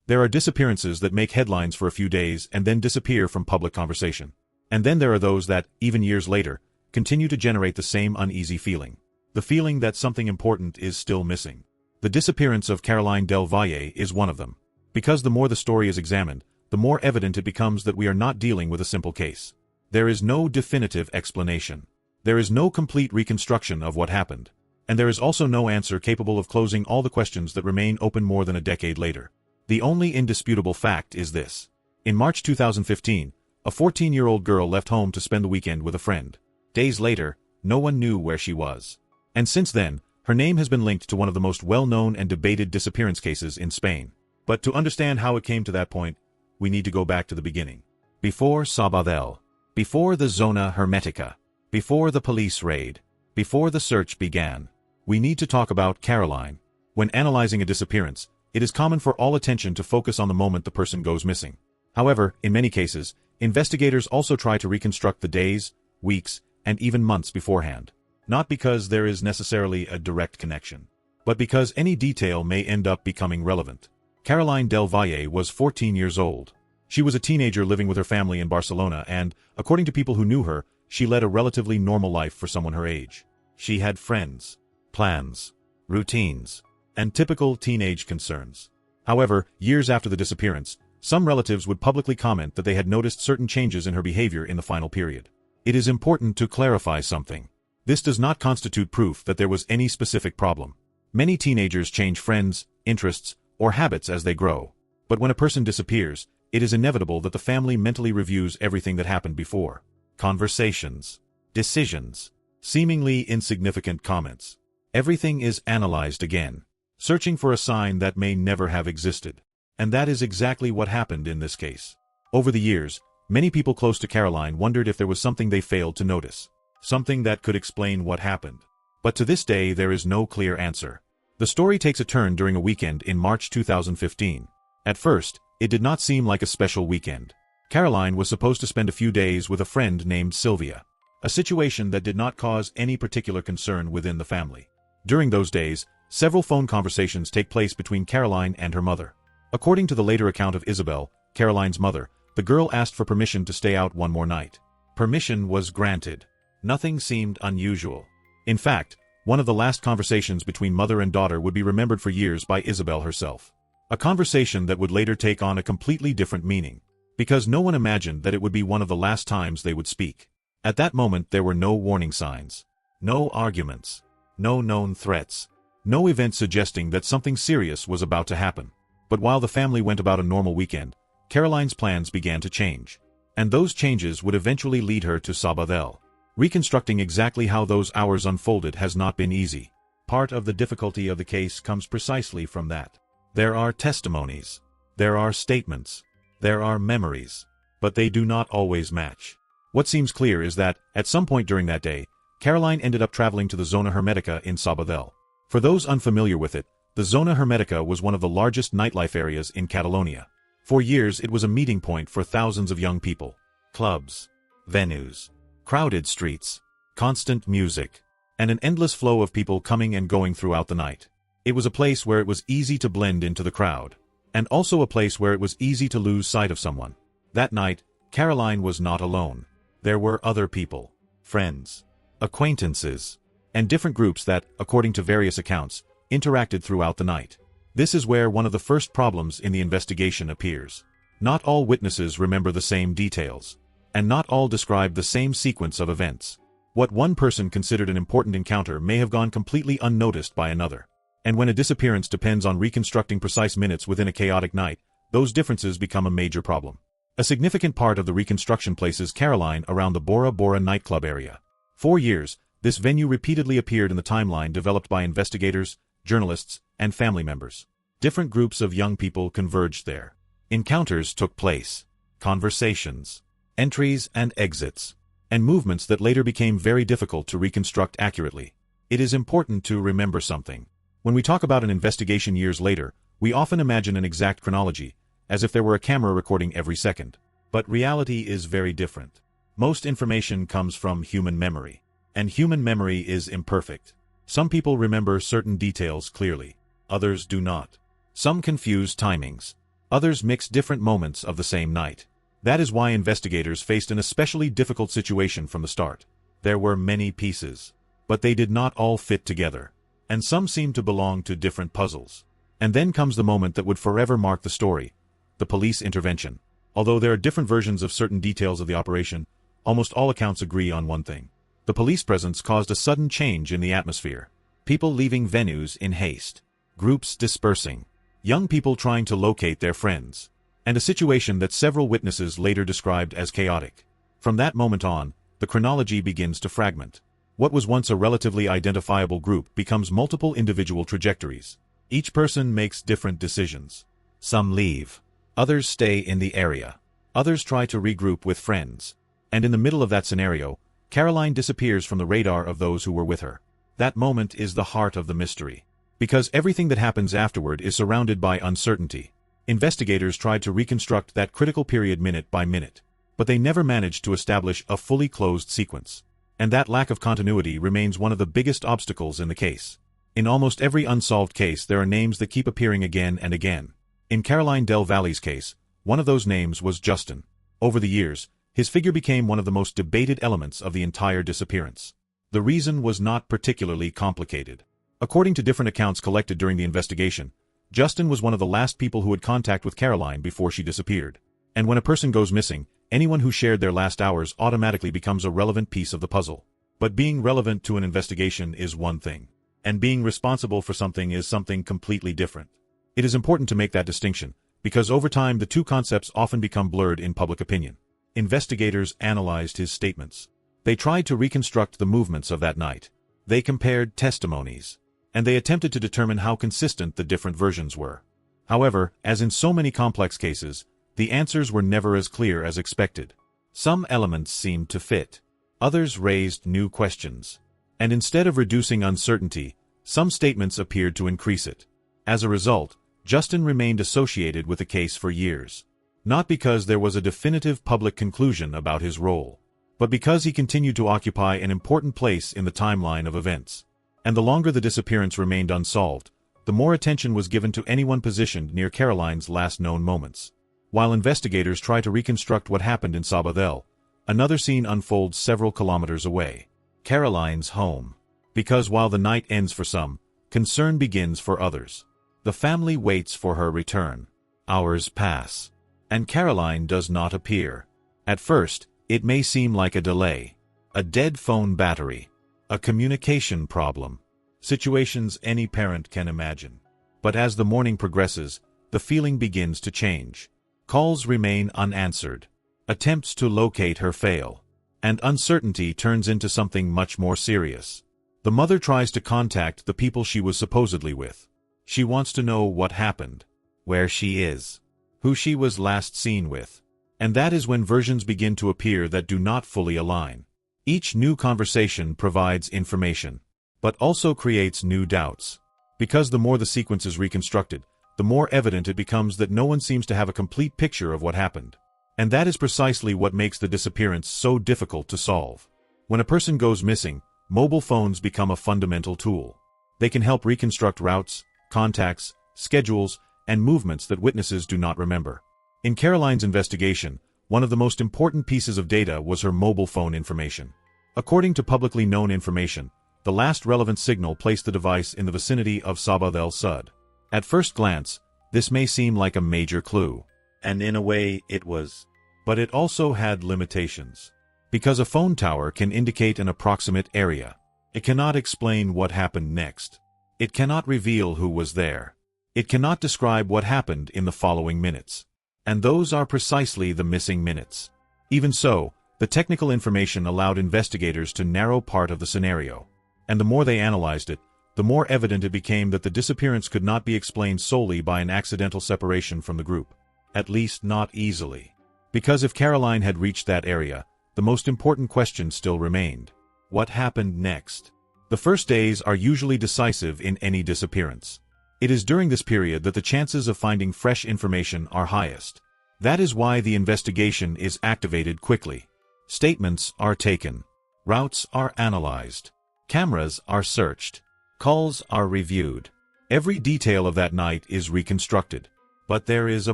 There are disappearances that make headlines for a few days and then disappear from public conversation. And then there are those that, even years later, continue to generate the same uneasy feeling. The feeling that something important is still missing. The disappearance of Caroline del Valle is one of them. Because the more the story is examined, the more evident it becomes that we are not dealing with a simple case. There is no definitive explanation. There is no complete reconstruction of what happened. And there is also no answer capable of closing all the questions that remain open more than a decade later. The only indisputable fact is this. In March 2015, a 14-year-old girl left home to spend the weekend with a friend. Days later, no one knew where she was. And since then, her name has been linked to one of the most well-known and debated disappearance cases in Spain. But to understand how it came to that point, we need to go back to the beginning. Before Sabadell. Before the Zona Hermética. Before the police raid. Before the search began. We need to talk about Caroline. When analyzing a disappearance, it is common for all attention to focus on the moment the person goes missing. However, in many cases, investigators also try to reconstruct the days, weeks, and even months beforehand. Not because there is necessarily a direct connection, but because any detail may end up becoming relevant. Caroline del Valle was 14 years old. She was a teenager living with her family in Barcelona and, according to people who knew her, she led a relatively normal life for someone her age. She had friends, plans, routines, and typical teenage concerns. However, years after the disappearance, some relatives would publicly comment that they had noticed certain changes in her behavior in the final period. It is important to clarify something. This does not constitute proof that there was any specific problem. Many teenagers change friends, interests, or habits as they grow. But when a person disappears, it is inevitable that the family mentally reviews everything that happened before. Conversations, decisions, seemingly insignificant comments. Everything is analyzed again, searching for a sign that may never have existed. And that is exactly what happened in this case. Over the years, many people close to Caroline wondered if there was something they failed to notice. Something that could explain what happened. But to this day there is no clear answer. The story takes a turn during a weekend in March 2015. At first, it did not seem like a special weekend. Caroline was supposed to spend a few days with a friend named Sylvia. A situation that did not cause any particular concern within the family. During those days, several phone conversations take place between Caroline and her mother. According to the later account of Isabel, Caroline's mother, the girl asked for permission to stay out one more night. Permission was granted. Nothing seemed unusual. In fact, one of the last conversations between mother and daughter would be remembered for years by Isabel herself. A conversation that would later take on a completely different meaning. Because no one imagined that it would be one of the last times they would speak. At that moment there were no warning signs. No arguments. No known threats. No event suggesting that something serious was about to happen. But while the family went about a normal weekend, Caroline's plans began to change. And those changes would eventually lead her to Sabadell. Reconstructing exactly how those hours unfolded has not been easy. Part of the difficulty of the case comes precisely from that. There are testimonies. There are statements. There are memories. But they do not always match. What seems clear is that, at some point during that day, Caroline ended up traveling to the Zona Hermética in Sabadell. For those unfamiliar with it, the Zona Hermética was one of the largest nightlife areas in Catalonia. For years it was a meeting point for thousands of young people. Clubs, venues, crowded streets, constant music, and an endless flow of people coming and going throughout the night. It was a place where it was easy to blend into the crowd, and also a place where it was easy to lose sight of someone. That night, Caroline was not alone. There were other people, friends, acquaintances, and different groups that, according to various accounts, interacted throughout the night. This is where one of the first problems in the investigation appears. Not all witnesses remember the same details. And not all describe the same sequence of events. What one person considered an important encounter may have gone completely unnoticed by another. And when a disappearance depends on reconstructing precise minutes within a chaotic night, those differences become a major problem. A significant part of the reconstruction places Caroline around the Bora Bora nightclub area. For years, this venue repeatedly appeared in the timeline developed by investigators, journalists, and family members. Different groups of young people converged there. Encounters took place. Conversations. Entries and exits, and movements that later became very difficult to reconstruct accurately. It is important to remember something. When we talk about an investigation years later, we often imagine an exact chronology, as if there were a camera recording every second. But reality is very different. Most information comes from human memory, and human memory is imperfect. Some people remember certain details clearly, others do not. Some confuse timings. Others mix different moments of the same night. That is why investigators faced an especially difficult situation from the start. There were many pieces, but they did not all fit together, and some seemed to belong to different puzzles. And then comes the moment that would forever mark the story: the police intervention. Although there are different versions of certain details of the operation, almost all accounts agree on one thing. The police presence caused a sudden change in the atmosphere. People leaving venues in haste, groups dispersing, young people trying to locate their friends, and a situation that several witnesses later described as chaotic. From that moment on, the chronology begins to fragment. What was once a relatively identifiable group becomes multiple individual trajectories. Each person makes different decisions. Some leave. Others stay in the area. Others try to regroup with friends. And in the middle of that scenario, Caroline disappears from the radar of those who were with her. That moment is the heart of the mystery. Because everything that happens afterward is surrounded by uncertainty. Investigators tried to reconstruct that critical period minute by minute, but they never managed to establish a fully closed sequence. And that lack of continuity remains one of the biggest obstacles in the case. In almost every unsolved case, there are names that keep appearing again and again. In Caroline del Valle's case, one of those names was Justin. Over the years, his figure became one of the most debated elements of the entire disappearance. The reason was not particularly complicated. According to different accounts collected during the investigation, Justin was one of the last people who had contact with Caroline before she disappeared. And when a person goes missing, anyone who shared their last hours automatically becomes a relevant piece of the puzzle. But being relevant to an investigation is one thing, and being responsible for something is something completely different. It is important to make that distinction, because over time the two concepts often become blurred in public opinion. Investigators analyzed his statements. They tried to reconstruct the movements of that night. They compared testimonies, and they attempted to determine how consistent the different versions were. However, as in so many complex cases, the answers were never as clear as expected. Some elements seemed to fit. Others raised new questions. And instead of reducing uncertainty, some statements appeared to increase it. As a result, Justin remained associated with the case for years. Not because there was a definitive public conclusion about his role, but because he continued to occupy an important place in the timeline of events. And the longer the disappearance remained unsolved, the more attention was given to anyone positioned near Caroline's last known moments. While investigators try to reconstruct what happened in Sabadell, another scene unfolds several kilometers away. Caroline's home. Because while the night ends for some, concern begins for others. The family waits for her return. Hours pass, and Caroline does not appear. At first, it may seem like a delay, a dead phone battery, a communication problem, situations any parent can imagine. But as the morning progresses, the feeling begins to change. Calls remain unanswered. Attempts to locate her fail. And uncertainty turns into something much more serious. The mother tries to contact the people she was supposedly with. She wants to know what happened, where she is, who she was last seen with. And that is when versions begin to appear that do not fully align. Each new conversation provides information, but also creates new doubts. Because the more the sequence is reconstructed, the more evident it becomes that no one seems to have a complete picture of what happened. And that is precisely what makes the disappearance so difficult to solve. When a person goes missing, mobile phones become a fundamental tool. They can help reconstruct routes, contacts, schedules, and movements that witnesses do not remember. In Caroline's investigation, one of the most important pieces of data was her mobile phone information. According to publicly known information, the last relevant signal placed the device in the vicinity of Sabadell Sud. At first glance, this may seem like a major clue. And in a way, it was. But it also had limitations. Because a phone tower can indicate an approximate area, it cannot explain what happened next. It cannot reveal who was there. It cannot describe what happened in the following minutes. And those are precisely the missing minutes. Even so, the technical information allowed investigators to narrow part of the scenario. And the more they analyzed it, the more evident it became that the disappearance could not be explained solely by an accidental separation from the group. At least not easily. Because if Caroline had reached that area, the most important question still remained. What happened next? The first days are usually decisive in any disappearance. It is during this period that the chances of finding fresh information are highest. That is why the investigation is activated quickly. Statements are taken. Routes are analyzed. Cameras are searched. Calls are reviewed. Every detail of that night is reconstructed. But there is a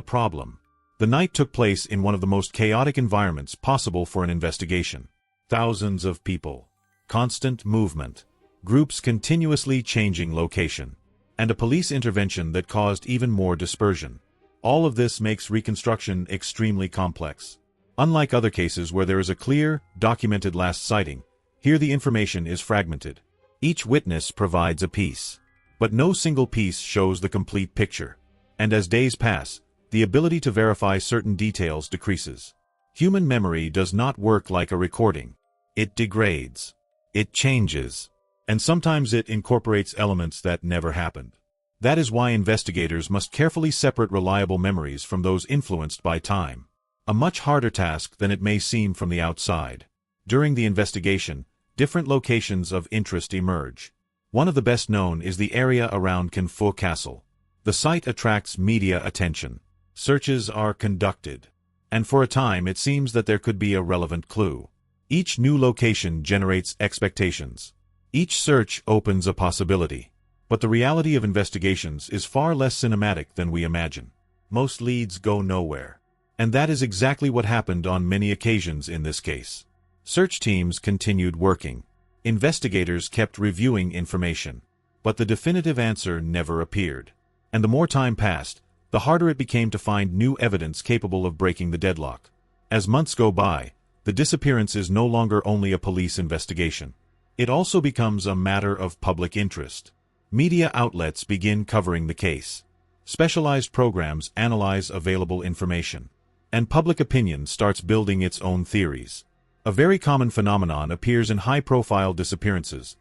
problem. The night took place in one of the most chaotic environments possible for an investigation. Thousands of people, constant movement, groups continuously changing location, and a police intervention that caused even more dispersion. All of this makes reconstruction extremely complex. Unlike other cases where there is a clear, documented last sighting, here the information is fragmented. Each witness provides a piece, but no single piece shows the complete picture. And as days pass, the ability to verify certain details decreases. Human memory does not work like a recording. It degrades. It changes. And sometimes it incorporates elements that never happened. That is why investigators must carefully separate reliable memories from those influenced by time. A much harder task than it may seem from the outside. During the investigation, different locations of interest emerge. One of the best known is the area around Canfou Castle. The site attracts media attention. Searches are conducted. And for a time it seems that there could be a relevant clue. Each new location generates expectations. Each search opens a possibility. But the reality of investigations is far less cinematic than we imagine. Most leads go nowhere. And that is exactly what happened on many occasions in this case. Search teams continued working. Investigators kept reviewing information. But the definitive answer never appeared. And the more time passed, the harder it became to find new evidence capable of breaking the deadlock. As months go by, the disappearance is no longer only a police investigation. It also becomes a matter of public interest. Media outlets begin covering the case. Specialized programs analyze available information. And public opinion starts building its own theories. A very common phenomenon appears in high-profile disappearances: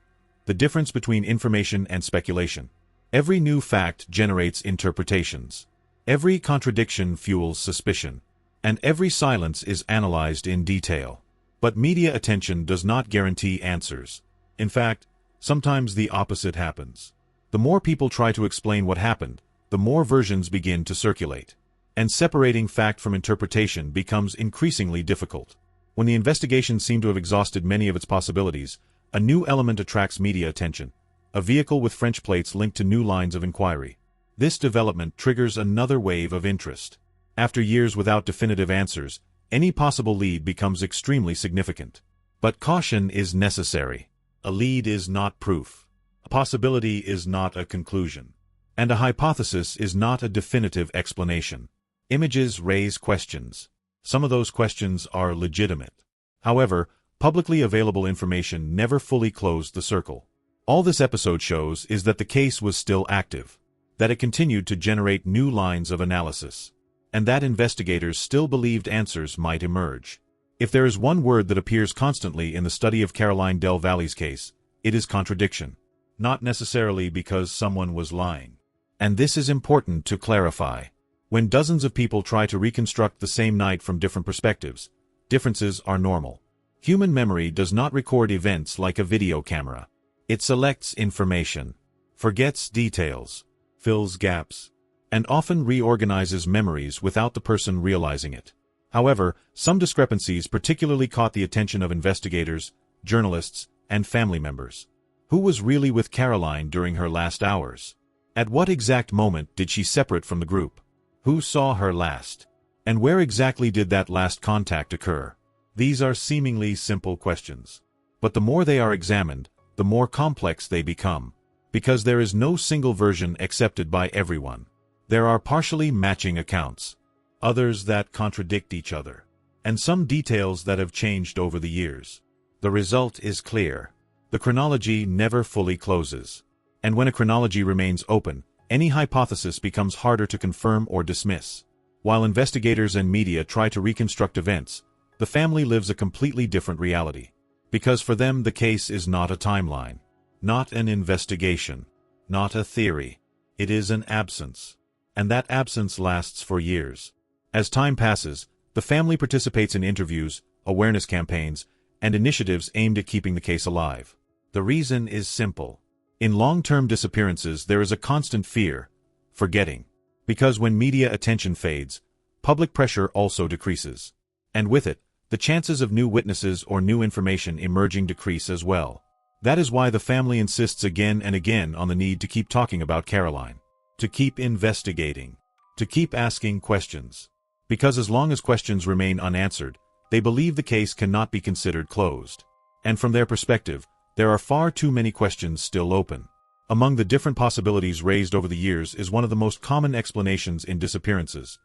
the difference between information and speculation. Every new fact generates interpretations. Every contradiction fuels suspicion. And every silence is analyzed in detail. But media attention does not guarantee answers. In fact, sometimes the opposite happens. The more people try to explain what happened, the more versions begin to circulate. And separating fact from interpretation becomes increasingly difficult. When the investigation seemed to have exhausted many of its possibilities, a new element attracts media attention: a vehicle with French plates linked to new lines of inquiry. This development triggers another wave of interest. After years without definitive answers, any possible lead becomes extremely significant. But caution is necessary. A lead is not proof. A possibility is not a conclusion. And a hypothesis is not a definitive explanation. Images raise questions. Some of those questions are legitimate. However, publicly available information never fully closed the circle. All this episode shows is that the case was still active, that it continued to generate new lines of analysis, and that investigators still believed answers might emerge. If there is one word that appears constantly in the study of Caroline del Valle's case, it is contradiction. Not necessarily because someone was lying. And this is important to clarify. When dozens of people try to reconstruct the same night from different perspectives, differences are normal. Human memory does not record events like a video camera. It selects information, forgets details, fills gaps, and often reorganizes memories without the person realizing it. However, some discrepancies particularly caught the attention of investigators, journalists, and family members. Who was really with Caroline during her last hours? At what exact moment did she separate from the group? Who saw her last? And where exactly did that last contact occur? These are seemingly simple questions. But the more they are examined, the more complex they become. Because there is no single version accepted by everyone. There are partially matching accounts, others that contradict each other, and some details that have changed over the years. The result is clear. The chronology never fully closes. And when a chronology remains open, any hypothesis becomes harder to confirm or dismiss. While investigators and media try to reconstruct events, the family lives a completely different reality. Because for them the case is not a timeline, not an investigation, not a theory. It is an absence. And that absence lasts for years. As time passes, the family participates in interviews, awareness campaigns, and initiatives aimed at keeping the case alive. The reason is simple. In long-term disappearances there is a constant fear: forgetting. Because when media attention fades, public pressure also decreases. And with it, the chances of new witnesses or new information emerging decrease as well. That is why the family insists again and again on the need to keep talking about Caroline. To keep investigating. to keep asking questions. Because as long as questions remain unanswered, they believe the case cannot be considered closed. And from their perspective, there are far too many questions still open. Among the different possibilities raised over the years is one of the most common explanations in disappearances: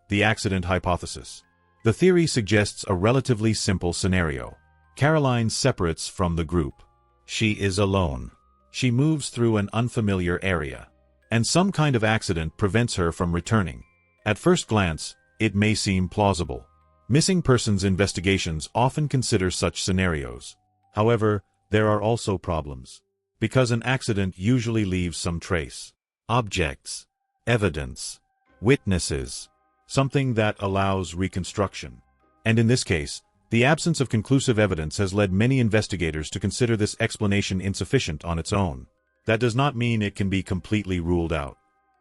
the accident hypothesis. The theory suggests a relatively simple scenario. Caroline separates from the group. She is alone. She moves through an unfamiliar area, and some kind of accident prevents her from returning. At first glance, it may seem plausible. Missing persons investigations often consider such scenarios. However, there are also problems. Because an accident usually leaves some trace, objects, evidence, witnesses, something that allows reconstruction. And in this case, the absence of conclusive evidence has led many investigators to consider this explanation insufficient on its own. That does not mean it can be completely ruled out.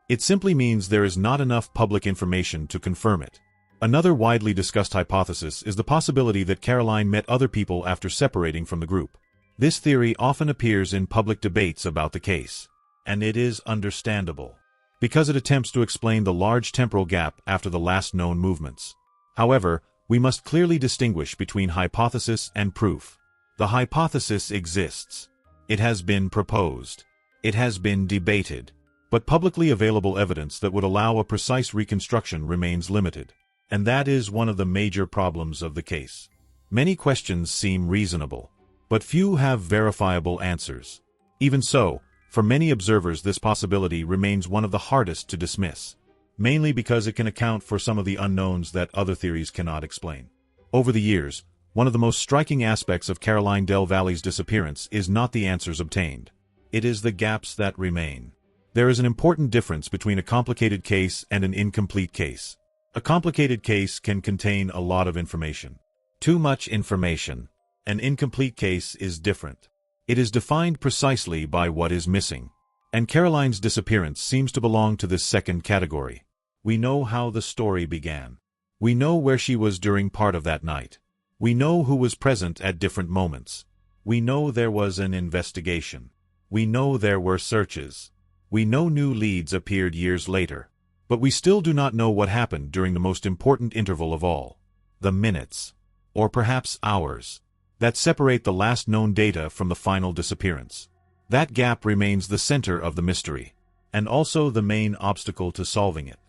It simply means there is not enough public information to confirm it. Another widely discussed hypothesis is the possibility that Caroline met other people after separating from the group. This theory often appears in public debates about the case, and it is understandable, because it attempts to explain the large temporal gap after the last known movements. However, we must clearly distinguish between hypothesis and proof. The hypothesis exists. It has been proposed. It has been debated. But publicly available evidence that would allow a precise reconstruction remains limited. And that is one of the major problems of the case. Many questions seem reasonable, but few have verifiable answers. Even so, for many observers this possibility remains one of the hardest to dismiss, mainly because it can account for some of the unknowns that other theories cannot explain. Over the years, one of the most striking aspects of Caroline del Valle's disappearance is not the answers obtained. It is the gaps that remain. There is an important difference between a complicated case and an incomplete case. A complicated case can contain a lot of information. Too much information. An incomplete case is different. It is defined precisely by what is missing. And Caroline's disappearance seems to belong to this second category. We know how the story began. We know where she was during part of that night. We know who was present at different moments. We know there was an investigation. We know there were searches. We know new leads appeared years later. But we still do not know what happened during the most important interval of all. The minutes, or perhaps hours, that separate the last known data from the final disappearance. That gap remains the center of the mystery, and also the main obstacle to solving it.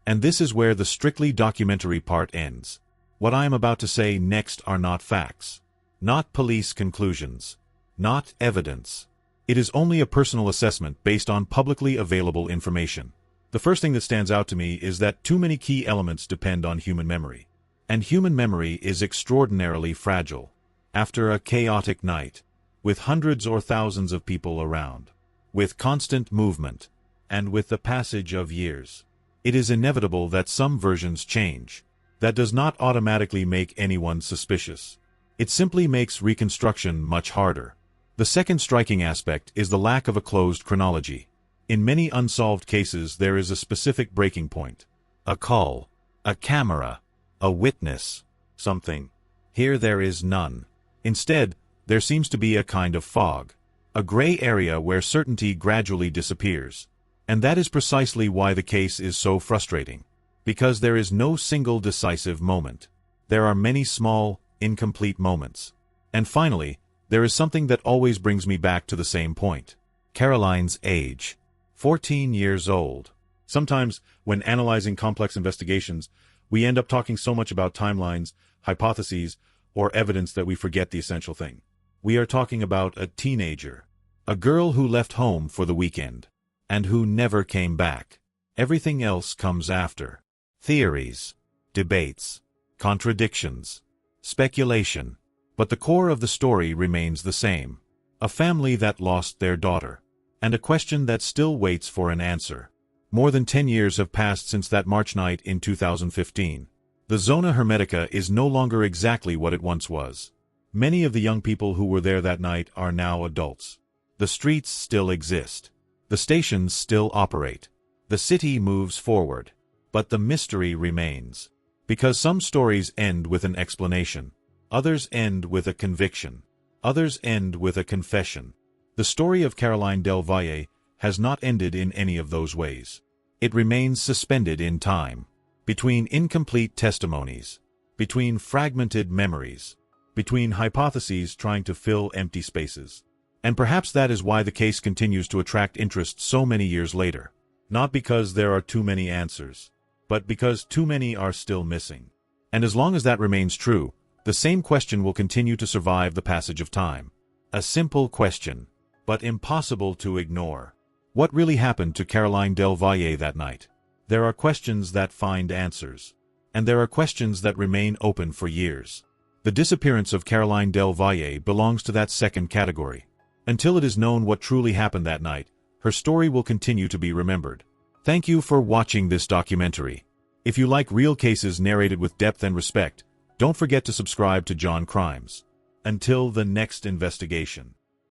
And this is where the strictly documentary part ends. What I am about to say next are not facts, not police conclusions, not evidence. It is only a personal assessment based on publicly available information. The first thing that stands out to me is that too many key elements depend on human memory. And human memory is extraordinarily fragile. After a chaotic night, with hundreds or thousands of people around, with constant movement, and with the passage of years, it is inevitable that some versions change. That does not automatically make anyone suspicious. It simply makes reconstruction much harder. The second striking aspect is the lack of a closed chronology. In many unsolved cases there is a specific breaking point. A call, a camera, a witness, something. Here there is none. Instead, there seems to be a kind of fog, a gray area where certainty gradually disappears. And that is precisely why the case is so frustrating. Because there is no single decisive moment. There are many small, incomplete moments. And finally, there is something that always brings me back to the same point. Caroline's age. 14 years old. Sometimes, when analyzing complex investigations, we end up talking so much about timelines, hypotheses, or evidence that we forget the essential thing. We are talking about a teenager, a girl who left home for the weekend, and who never came back. Everything else comes after. Theories, debates, contradictions, speculation. But the core of the story remains the same. A family that lost their daughter, and a question that still waits for an answer. More than 10 years have passed since that March night in 2015. The Zona Hermética is no longer exactly what it once was. Many of the young people who were there that night are now adults. The streets still exist. The stations still operate. The city moves forward. But the mystery remains. Because some stories end with an explanation. Others end with a conviction. Others end with a confession. The story of Caroline del Valle has not ended in any of those ways. It remains suspended in time, between incomplete testimonies, between fragmented memories, between hypotheses trying to fill empty spaces. And perhaps that is why the case continues to attract interest so many years later. Not because there are too many answers, but because too many are still missing. And as long as that remains true, the same question will continue to survive the passage of time. A simple question, but impossible to ignore. What really happened to Caroline del Valle that night? There are questions that find answers, and there are questions that remain open for years. The disappearance of Caroline del Valle belongs to that second category. Until it is known what truly happened that night, her story will continue to be remembered. Thank you for watching this documentary. If you like real cases narrated with depth and respect, don't forget to subscribe to John Crimes. Until the next investigation.